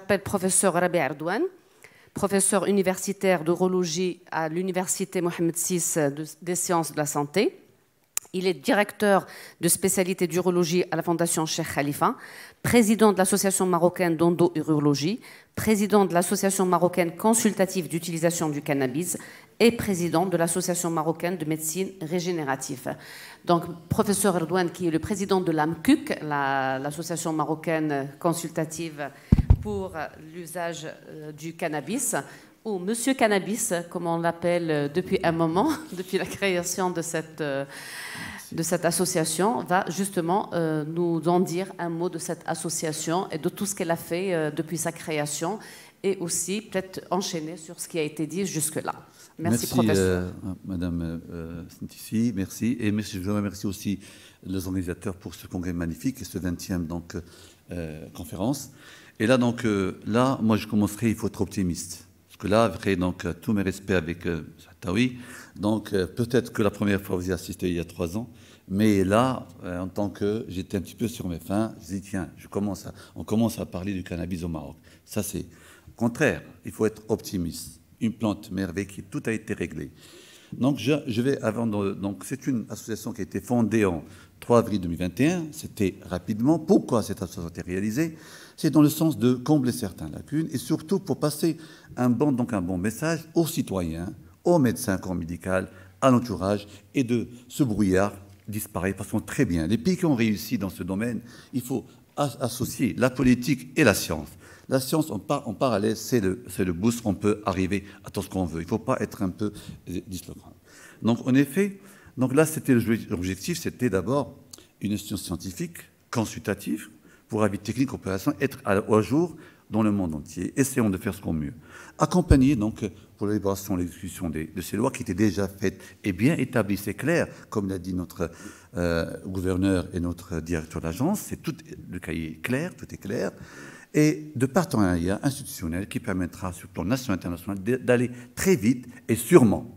j'appelle professeur Rabi Ardouane, professeur universitaire d'urologie à l'université Mohamed VI des sciences de la santé. Il est directeur de spécialité d'urologie à la Fondation Cheikh Khalifa, président de l'Association marocaine d'endo-urologie, président de l'Association marocaine consultative d'utilisation du cannabis et président de l'Association marocaine de médecine régénérative. Donc, professeur Ardouane, qui est le président de l'AMCUC, l'Association marocaine consultative pour l'usage du cannabis, ou Monsieur Cannabis, comme on l'appelle depuis un moment, depuis la création de cette association, va justement nous en dire un mot de cette association et de tout ce qu'elle a fait depuis sa création, et aussi peut-être enchaîner sur ce qui a été dit jusque-là. Merci professeur. Madame Sintissi, merci. Et je remercie aussi les organisateurs pour ce congrès magnifique et ce 20e donc, conférence. Et là, donc, moi, je commencerai, il faut être optimiste. Parce que là, après, donc, tous mes respects avec Satawi, donc peut-être que la première fois, vous y assistez il y a 3 ans, mais là, en tant que j'étais un petit peu sur mes fins, je dis tiens, on commence à parler du cannabis au Maroc. Ça, c'est au contraire, il faut être optimiste. Une plante merveille qui tout a été réglé. Donc, je vais avant. Donc, c'est une association qui a été fondée en 3 avril 2021. C'était rapidement. Pourquoi cette association a été réalisée? C'est dans le sens de combler certaines lacunes et surtout pour passer un bon message aux citoyens, aux médecins, corps médical, à l'entourage, et de ce brouillard disparaît parce qu'on très bien. Les pays qui ont réussi dans ce domaine, il faut associer la politique et la science. La science, en parallèle, c'est le boost, on peut arriver à tout ce qu'on veut. Il ne faut pas être un peu dislocant. Donc, en effet, donc là, l'objectif, c'était d'abord une science scientifique, consultative, pour avis technique, opération, être au jour dans le monde entier. Essayons de faire ce qu'on mieux. Accompagner, donc, pour l'élaboration et l'exécution de ces lois qui étaient déjà faites et bien établies, c'est clair, comme l'a dit notre gouverneur et notre directeur d'agence, c'est tout, le cahier est clair, tout est clair. Et de partenariat institutionnel qui permettra, sur le plan national et international, d'aller très vite et sûrement,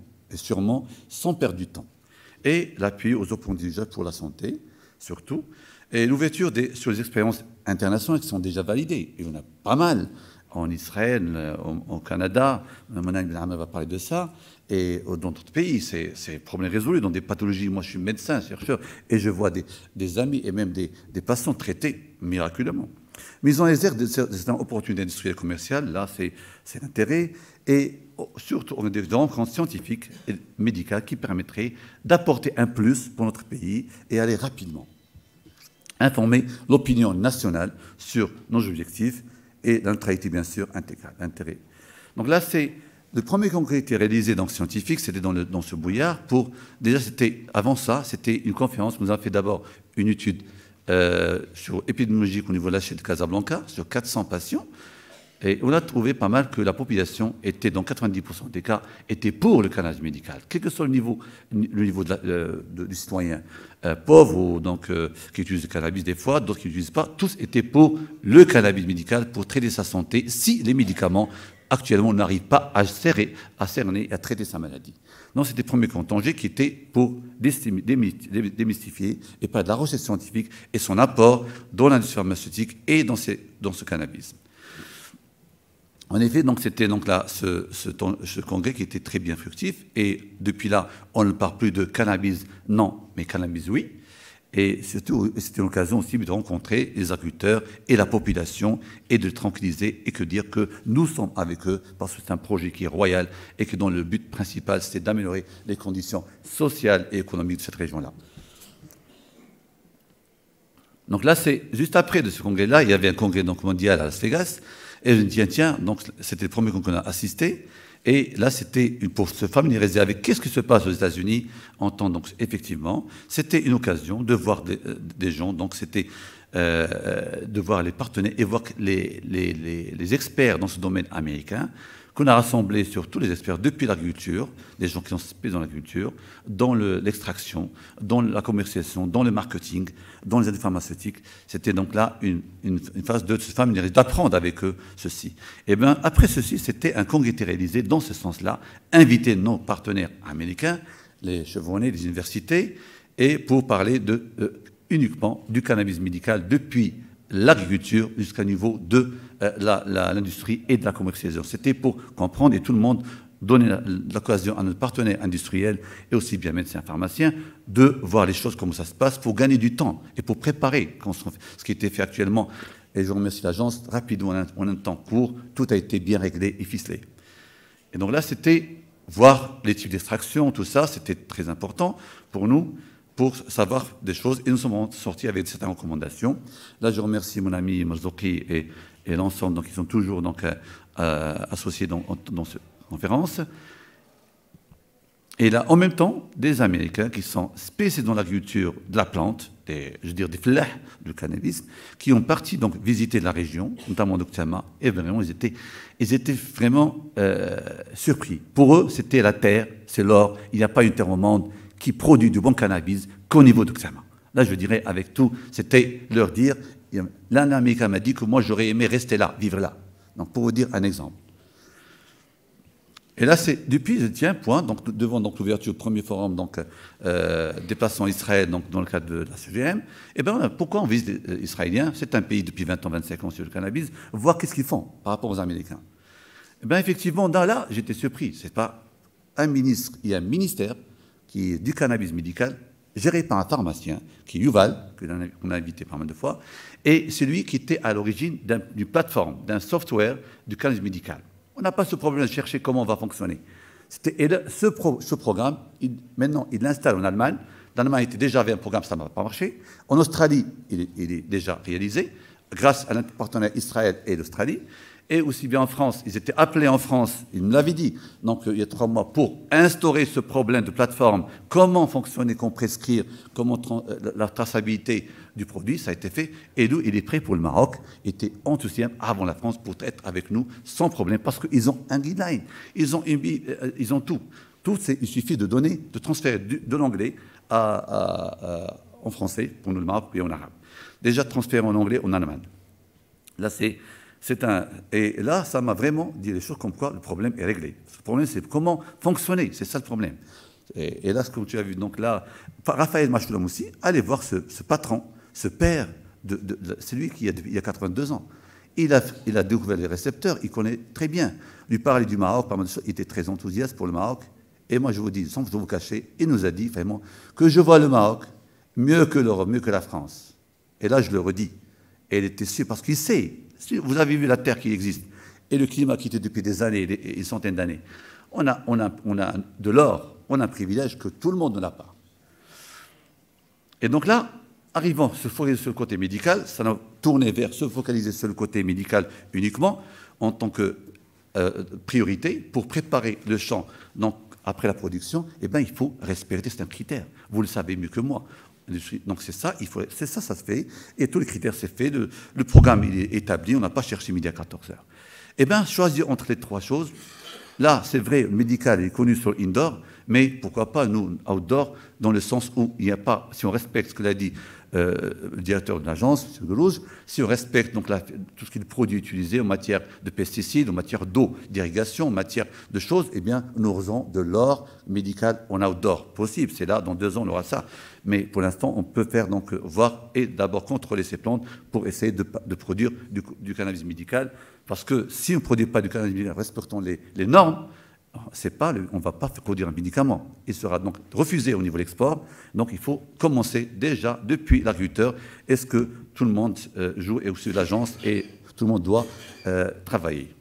sans perdre du temps. Et l'appui aux apprentissages pour la santé, surtout, et l'ouverture sur les expériences internationales qui sont déjà validées. Et on a pas mal en Israël, au Canada, Mohamed Ben Hamad va parler de ça, et dans d'autres pays, c'est problème résolu dans des pathologies. Moi, je suis médecin, chercheur, et je vois des amis et même des patients traités miraculeusement. Mise en exergue de certaines opportunités industrielles et commerciales, là, c'est l'intérêt, et surtout, on a des rencontres scientifiques et médicales qui permettraient d'apporter un plus pour notre pays et aller rapidement informer l'opinion nationale sur nos objectifs et la neutralité, bien sûr, intégrale. Donc là, c'est le premier congrès qui a été réalisé dans le scientifique, c'était dans ce brouillard. Avant ça, c'était une conférence. Nous avons fait d'abord une étude sur épidémiologique au niveau de la chaîne de Casablanca, sur 400 patients. Et on a trouvé pas mal que la population était, dans 90% des cas, était pour le cannabis médical. Quel que soit le niveau du citoyen, pauvre ou donc, qui utilise le cannabis des fois, d'autres qui n'utilisent pas, tous étaient pour le cannabis médical pour traiter sa santé si les médicaments actuellement n'arrivent pas à cerner et à traiter sa maladie. Donc c'était le premier contingent qui était pour démystifier et pas de la recherche scientifique et son apport dans l'industrie pharmaceutique et dans ce cannabis. En effet, donc c'était donc là ce congrès qui était très bien fructif, et depuis là, on ne parle plus de cannabis non, mais cannabis oui. Et surtout, c'était l'occasion aussi de rencontrer les agriculteurs et la population et de les tranquilliser et que dire que nous sommes avec eux parce que c'est un projet qui est royal et que dont le but principal, c'est d'améliorer les conditions sociales et économiques de cette région-là. Donc là, c'est juste après de ce congrès-là, il y avait un congrès donc, mondial à Las Vegas. Et je me dis, tiens, donc c'était le premier congrès qu'on a assisté. Et là, c'était pour se familiariser avec qu'est-ce qui se passe aux États-Unis en temps. Donc, effectivement, c'était une occasion de voir des gens. Donc, c'était de voir les partenaires et voir les experts dans ce domaine américain qu'on a rassemblés sur tous les experts depuis l'agriculture, des gens qui sont spécialisés dans l'agriculture, dans l'extraction, dans la commercialisation, dans le marketing, dans les industries pharmaceutiques. C'était donc là une phase de se familiariser, d'apprendre avec eux ceci. Et bien après ceci, c'était un congrès qui était réalisé dans ce sens-là, inviter nos partenaires américains, les chevronnés, les universités, et pour parler uniquement du cannabis médical depuis l'agriculture jusqu'au niveau de l'industrie et de la commercialisation. C'était pour comprendre et tout le monde donner l'occasion à nos partenaires industriels et aussi bien médecins, pharmaciens, de voir les choses, comment ça se passe, pour gagner du temps et pour préparer ce qui était fait actuellement. Et je remercie l'agence, rapidement, en un temps court, tout a été bien réglé et ficelé. Et donc là, c'était voir les types d'extraction, tout ça, c'était très important pour nous, pour savoir des choses. Et nous sommes sortis avec certaines recommandations. Là, je remercie mon ami Marzouki et l'ensemble, donc ils sont toujours donc, associés dans ce conférence. Et là, en même temps, des Américains qui sont spécialisés dans l'agriculture de la plante, des fleurs du cannabis, qui ont parti donc visiter la région, notamment d'Octama, et vraiment, ils étaient vraiment surpris. Pour eux, c'était la terre, c'est l'or. Il n'y a pas une terre au monde qui produit du bon cannabis qu'au niveau d'Octama. Là, je dirais, avec tout, c'était leur dire. L'un Américain m'a dit que moi, j'aurais aimé rester là, vivre là. Donc, pour vous dire un exemple. Et là, c'est depuis, je tiens, point, donc, devant l'ouverture du premier forum, donc, déplaçant Israël, donc, dans le cadre de la CGM, eh bien, pourquoi on vise les Israéliens? C'est un pays depuis 20 ans, 25 ans sur le cannabis, voir qu'est-ce qu'ils font par rapport aux Américains. Eh bien, effectivement, là, j'étais surpris. C'est pas un ministre, il y a un ministère qui est du cannabis médical, géré par un pharmacien, qui est Yuval, qu'on a invité pas mal de fois, et c'est lui qui était à l'origine d'une plateforme, d'un software du cannabis médical. On n'a pas ce problème de chercher comment on va fonctionner. Et ce programme, maintenant, il l'installe en Allemagne. L'Allemagne était déjà avait un programme, ça n'a pas marché. En Australie, il est déjà réalisé, grâce à notre partenaire Israël et l'Australie. Et aussi bien en France, ils étaient appelés en France, ils me l'avaient dit, donc il y a 3 mois, pour instaurer ce problème de plateforme, comment fonctionner, comment prescrire, comment la traçabilité du produit, ça a été fait. Et nous, il est prêt pour le Maroc, était enthousiaste avant la France pour être avec nous sans problème, parce qu'ils ont un guideline, ils ont tout. Il suffit de donner, de transférer de l'anglais en français, pour nous le Maroc, et en arabe. Déjà transféré en anglais, en allemand. Là, et là, ça m'a vraiment dit les choses comme quoi le problème est réglé. Le problème, c'est comment fonctionner, c'est ça le problème. Et là, ce que tu as vu, donc là, Raphaël Machoulam aussi, allez voir ce patron, ce père, c'est lui qui, il y a 82 ans. Il a découvert les récepteurs, il connaît très bien. Lui parler du Maroc, il était très enthousiaste pour le Maroc. Et moi, je vous dis, sans vous cacher, il nous a dit vraiment que je vois le Maroc mieux que l'Europe, mieux que la France. Et là, je le redis. Et il était sûr, parce qu'il sait. Vous avez vu la terre qui existe et le climat qui était depuis des années, des centaines d'années. On a de l'or, on a un privilège que tout le monde n'a pas. Et donc là, arrivant à se focaliser sur le côté médical, ça a tourné vers se focaliser sur le côté médical uniquement en tant que priorité pour préparer le champ. Donc, après la production, eh bien, il faut respecter certains critères. Vous le savez mieux que moi. Donc c'est ça, ça se fait, et tous les critères c'est fait, le programme il est établi, on n'a pas cherché midi à 14h. Eh bien, choisir entre les 3 choses, là c'est vrai, le médical est connu sur indoor, mais pourquoi pas nous, outdoor, dans le sens où il n'y a pas, si on respecte ce que l'a dit le directeur de l'agence, M. Delouge, si on respecte donc tout ce qui est le produit utilisé en matière de pesticides, en matière d'eau, d'irrigation, en matière de choses, eh bien, nous aurons de l'or médical en outdoor possible. C'est là, dans 2 ans, on aura ça. Mais pour l'instant, on peut faire donc voir et d'abord contrôler ces plantes pour essayer de produire du cannabis médical. Parce que si on ne produit pas du cannabis médical respectant les normes, on ne va pas produire un médicament. Il sera donc refusé au niveau de l'export. Donc il faut commencer déjà depuis l'agriculteur. Est-ce que tout le monde joue, et aussi l'agence, et tout le monde doit travailler.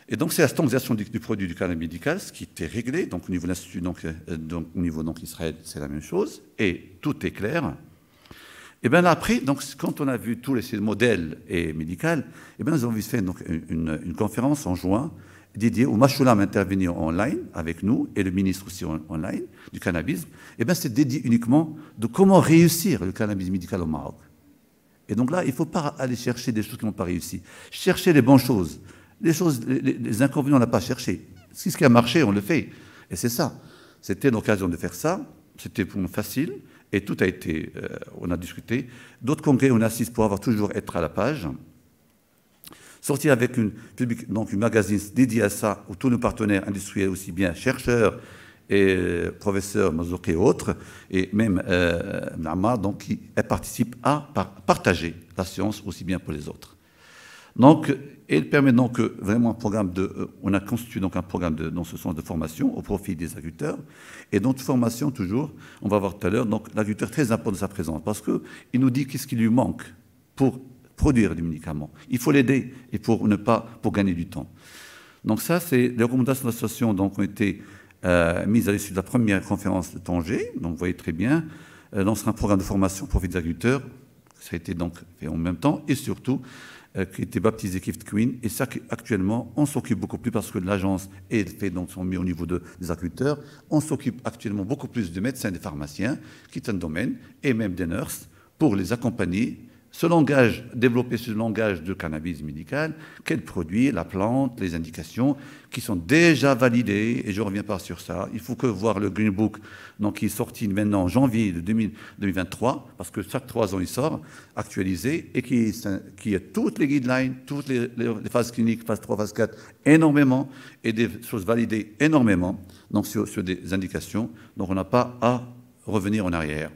Et donc c'est la standardisation du produit du cannabis médical, ce qui était réglé. Donc au niveau de l'Institut, au niveau Israël, c'est la même chose. Et tout est clair. Et bien là, après, donc, quand on a vu tous ces modèles médicaux, et bien nous avons fait donc, une conférence en juin dédiée où Machoulam intervenir online avec nous et le ministre aussi online du cannabis. Et bien c'est dédié uniquement de comment réussir le cannabis médical au Maroc. Et donc là, il ne faut pas aller chercher des choses qui n'ont pas réussi. Chercher les bonnes choses. Les inconvénients, on n'a pas cherché. Si ce qui a marché, on le fait. Et c'est ça. C'était l'occasion de faire ça. C'était pour nous facile. Et tout a été, on a discuté. D'autres congrès, on assiste pour avoir toujours être à la page. Sortir avec donc une magazine dédiée à ça, où tous nos partenaires industriels, aussi bien chercheurs et professeur Mazouki et autres, et même Mnama, donc qui participe à partager la science aussi bien pour les autres. Donc, il permet donc vraiment un programme on a constitué donc un programme dans ce sens de formation au profit des agriculteurs. Et dans toute formation, toujours, on va voir tout à l'heure, donc l'agriculteur très important de sa présence, parce qu'il nous dit qu'est-ce qui lui manque pour produire des médicaments. Il faut l'aider et pour gagner du temps. Donc ça, c'est les recommandations de l'association donc ont été mises à l'issue de la première conférence de Tanger. Donc vous voyez très bien, lancer un programme de formation au profit des agriculteurs. Ça a été donc fait en même temps et surtout qui était baptisé Gift Queen. Et ça, actuellement, on s'occupe beaucoup plus parce que l'agence est fait donc sont mis au niveau des agriculteurs. On s'occupe actuellement beaucoup plus de médecins et de pharmaciens qui est un domaine et même des nurses pour les accompagner. Ce langage, développer ce langage de cannabis médical, quel produit, la plante, les indications, qui sont déjà validées, et je ne reviens pas sur ça. Il faut que voir le Green Book, donc, qui est sorti maintenant en janvier de 2023, parce que chaque 3 ans il sort, actualisé, et qui a toutes les guidelines, toutes les phases cliniques, phase 3, phase 4, énormément, et des choses validées énormément, donc sur des indications. Donc on n'a pas à revenir en arrière.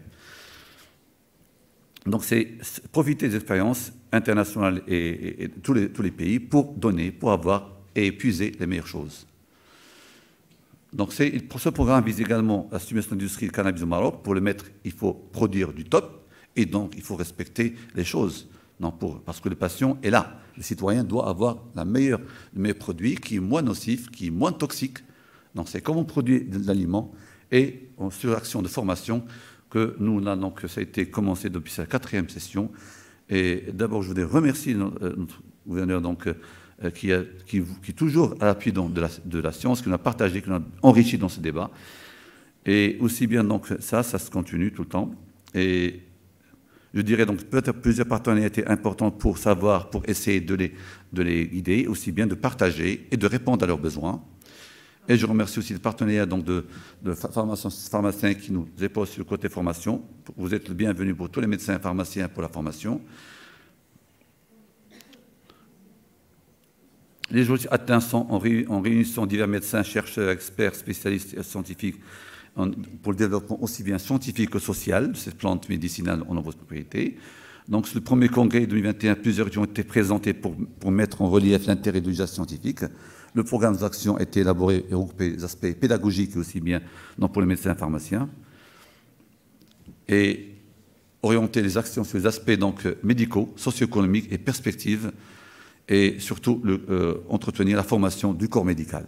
Donc, c'est profiter des expériences internationales et tous les pays pour donner, pour avoir et épuiser les meilleures choses. Donc, ce programme vise également la stimulation de l'industrie du cannabis au Maroc. Pour le mettre, il faut produire du top et donc il faut respecter les choses. Parce que le patient est là. Le citoyen doit avoir le meilleur produit qui est moins nocif, qui est moins toxique. Donc, c'est comment on produit de l'aliment et sur l'action de formation que nous, là, donc, ça a été commencé depuis sa 4e session. Et d'abord, je voudrais remercier notre gouverneur donc, qui est toujours à l'appui de la science, qui nous a partagé, qui nous a enrichi dans ce débat. Et aussi bien, donc, ça se continue tout le temps. Et je dirais donc peut-être plusieurs partenariats étaient importants pour savoir, pour essayer de les guider, aussi bien de partager et de répondre à leurs besoins. Et je remercie aussi le partenariat donc, de pharmaciens qui nous épaulent sur le côté formation. Vous êtes le bienvenu pour tous les médecins et pharmaciens pour la formation. Les jours atteints sont en réunissant divers médecins, chercheurs, experts, spécialistes et scientifiques pour le développement aussi bien scientifique que social de ces plantes médicinales en nombreuses propriétés. Donc, sur le premier congrès de 2021, plusieurs études ont été présentées pour mettre en relief l'intérêt de l'usage scientifique. Le programme d'action a été élaboré et regroupé les aspects pédagogiques aussi bien pour les médecins et pharmaciens et orienter les actions sur les aspects donc, médicaux, socio-économiques et perspectives et surtout entretenir la formation du corps médical.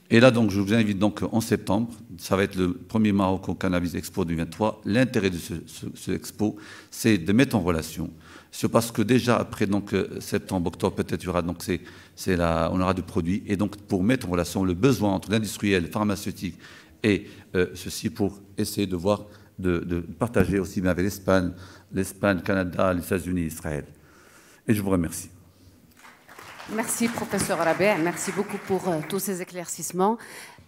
Et là, donc, je vous invite donc en septembre, ça va être le premier Maroc au Cannabis Expo 2023. L'intérêt de ce expo, c'est de mettre en relation. C'est parce que déjà après donc septembre, octobre, peut-être il y aura donc on aura des produits et donc pour mettre en relation le besoin entre l'industriel, le pharmaceutique et ceci pour essayer de voir de partager aussi bien avec l'Espagne, le Canada, les États-Unis, Israël. Et je vous remercie. Merci, professeur Rabeh. Merci beaucoup pour tous ces éclaircissements.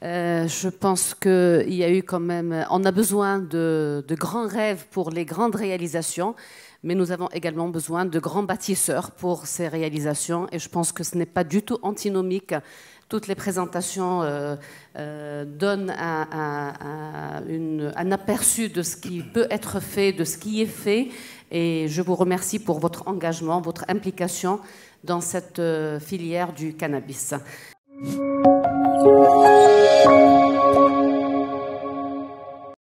Je pense qu'il y a eu quand même... On a besoin de grands rêves pour les grandes réalisations, mais nous avons également besoin de grands bâtisseurs pour ces réalisations. Et je pense que ce n'est pas du tout antinomique. Toutes les présentations donnent un aperçu de ce qui peut être fait, de ce qui est fait. Et je vous remercie pour votre engagement, votre implication dans cette filière du cannabis.